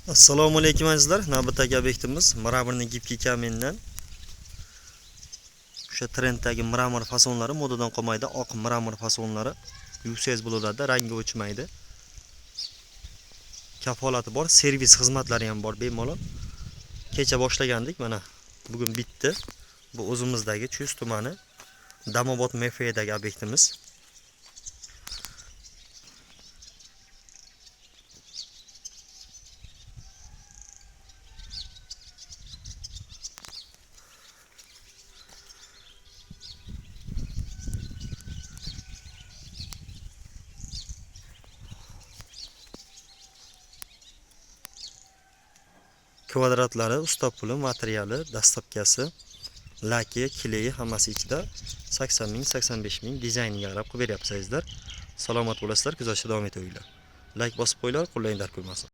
Assalomu alaykum azizlar. Navbatdagi obyektimiz mramorning gibkiy kamendan. O'sha trenddagi mramor fasonlari modadan qolmaydi. Oq mramor fasonlari yuksak bo'ladi, rangi o'chmaydi. Kafolati bor, servis xizmatlari ham bor bemalol. Kecha boshlagandik, mana bugun bitdi. Bu o'zimizdagi Chust tumani Damobod MFdagi obyektimiz. Kvadratlari, usta puli, materiali, dastlabkasi, laki, kileyi hammasi ichida 80 ming, 85 ming dizayniga qarab qilib beryapsizlar. Salomat bo'lasizlar, kuzatishda davom etavinglar. Like bosib qo'yinglar, qo'llanglar ko'rmasin.